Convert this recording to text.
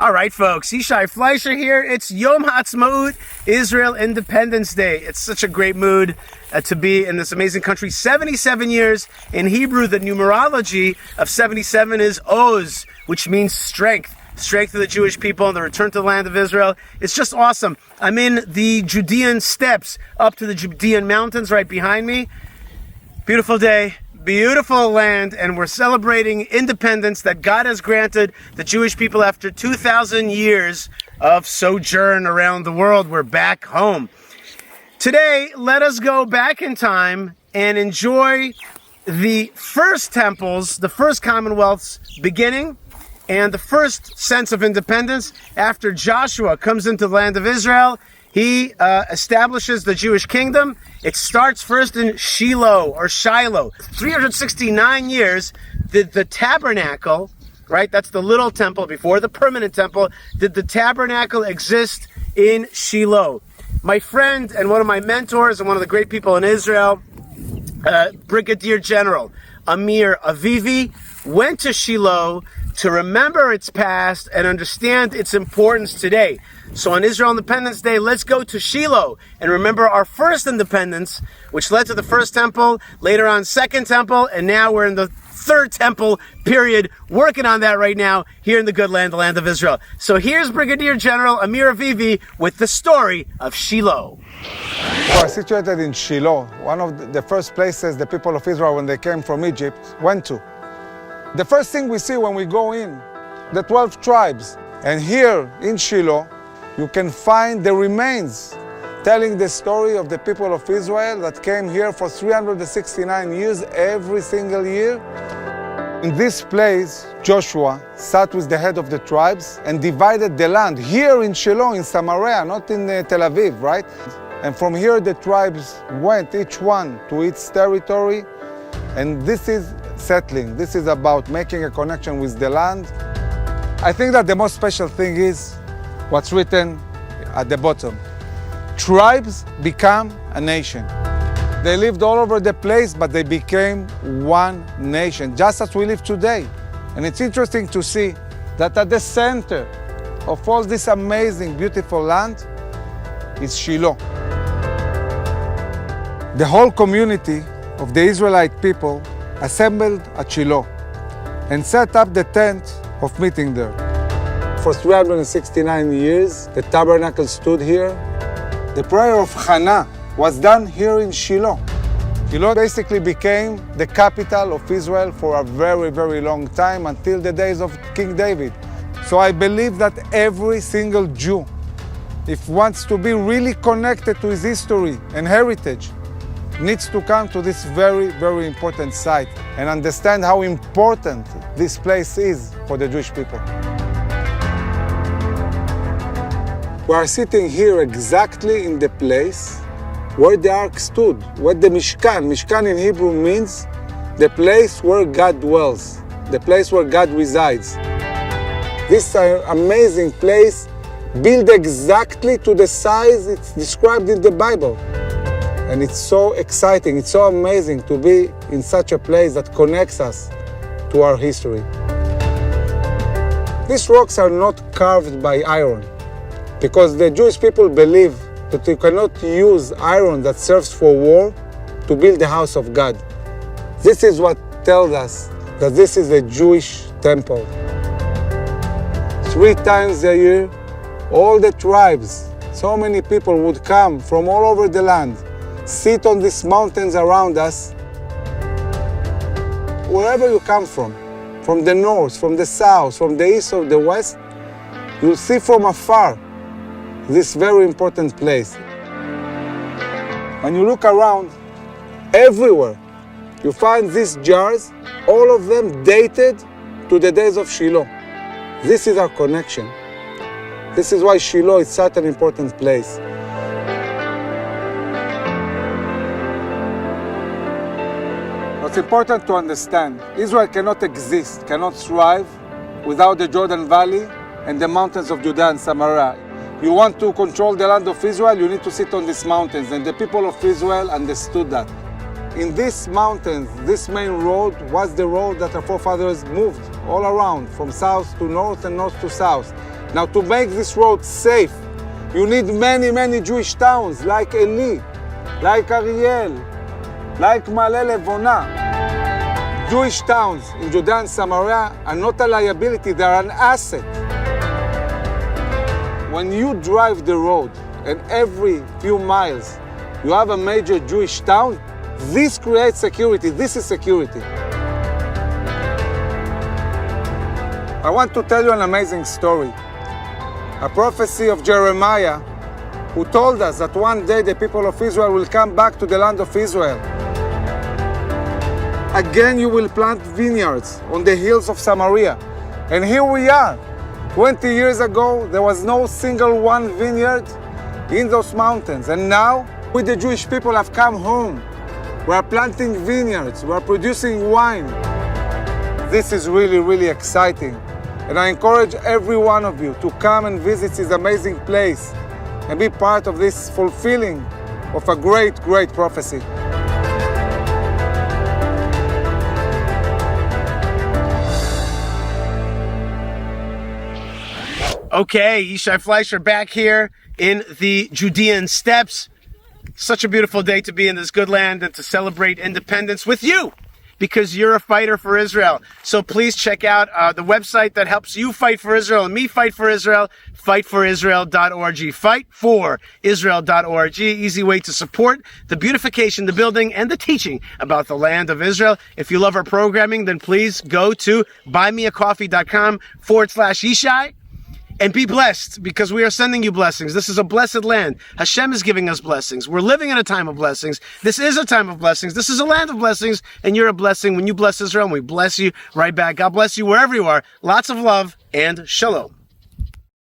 All right, folks, Yishai Fleischer here. It's Yom Ha'atzmaut, Israel Independence Day. It's such a great mood to be in this amazing country. 77 years. In Hebrew, the numerology of 77 is Oz, which means strength. Strength of the Jewish people and the return to the land of Israel. It's just awesome. I'm in the Judean steppes up to the Judean mountains right behind me. Beautiful day. Beautiful land, and we're celebrating independence that God has granted the Jewish people after 2,000 years of sojourn around the world. We're back home. Today, let us go back in time and enjoy the first temples, the first Commonwealth's beginning, and the first sense of independence after Joshua comes into the land of Israel. He establishes the Jewish kingdom. It starts first in Shiloh. 369 years did the Tabernacle, right? That's the little temple before the permanent temple. Did the Tabernacle exist in Shiloh? My friend and one of my mentors and one of the great people in Israel, Brigadier General Amir Avivi, went to Shiloh to remember its past and understand its importance today. So on Israel Independence Day, let's go to Shiloh and remember our first independence, which led to the first temple, later on second temple, and now we're in the third temple period, working on that right now here in the good land, the land of Israel. So here's Brigadier General Amir Avivi with the story of Shiloh. We're situated in Shiloh, one of the first places the people of Israel, when they came from Egypt, went to. The first thing we see when we go in, the 12 tribes. And here in Shiloh, you can find the remains telling the story of the people of Israel that came here for 369 years, every single year. In this place, Joshua sat with the head of the tribes and divided the land here in Shiloh, in Samaria, not in Tel Aviv, right? And from here, the tribes went, each one to its territory. And this is settling. This is about making a connection with the land. I think that the most special thing is what's written at the bottom. Tribes become a nation. They lived all over the place, but they became one nation, just as we live today. And it's interesting to see that at the center of all this amazing, beautiful land is Shiloh. The whole community of the Israelite people assembled at Shiloh and set up the tent of meeting there. For 369 years, the tabernacle stood here. The prayer of Hannah was done here in Shiloh. Shiloh basically became the capital of Israel for a very, very long time, until the days of King David. So I believe that every single Jew, if wants to be really connected to his history and heritage, needs to come to this very, very important site and understand how important this place is for the Jewish people. We are sitting here exactly in the place where the ark stood, where the Mishkan. Mishkan in Hebrew means the place where God dwells, the place where God resides. This amazing place built exactly to the size it's described in the Bible. And it's so exciting, it's so amazing to be in such a place that connects us to our history. These rocks are not carved by iron, because the Jewish people believe that you cannot use iron that serves for war to build the house of God. This is what tells us that this is a Jewish temple. 3 times a year, all the tribes, so many people would come from all over the land, sit on these mountains around us. Wherever you come from the north, from the south, from the east or the west, you'll see from afar this very important place. When you look around, everywhere, you find these jars, all of them dated to the days of Shiloh. This is our connection. This is why Shiloh is such an important place. What's important to understand, Israel cannot exist, cannot thrive without the Jordan Valley and the mountains of Judah and Samaria. You want to control the land of Israel, you need to sit on these mountains, and the people of Israel understood that. In these mountains, this main road was the road that our forefathers moved all around, from south to north and north to south. Now, to make this road safe, you need many, many Jewish towns like Eli, like Ariel, like Ma'ale Levona. Jewish towns in Judea and Samaria are not a liability, they are an asset. When you drive the road and every few miles you have a major Jewish town, this creates security, this is security. I want to tell you an amazing story. A prophecy of Jeremiah, who told us that one day the people of Israel will come back to the land of Israel. Again, you will plant vineyards on the hills of Samaria. And here we are. 20 years ago, there was no single one vineyard in those mountains. And now, we the Jewish people have come home. We are planting vineyards. We are producing wine. This is really, really exciting. And I encourage every one of you to come and visit this amazing place and be part of this fulfilling of a great, great prophecy. Okay, Yishai Fleischer back here in the Judean steppes. Such a beautiful day to be in this good land and to celebrate independence with you, because you're a fighter for Israel. So please check out the website that helps you fight for Israel and me fight for Israel, fightforisrael.org. Fightforisrael.org. Easy way to support the beautification, the building, and the teaching about the land of Israel. If you love our programming, then please go to buymeacoffee.com/Yishai. And be blessed, because we are sending you blessings. This is a blessed land. Hashem is giving us blessings. We're living in a time of blessings. This is a time of blessings. This is a land of blessings, and you're a blessing when you bless Israel, and we bless you right back. God bless you wherever you are. Lots of love and shalom.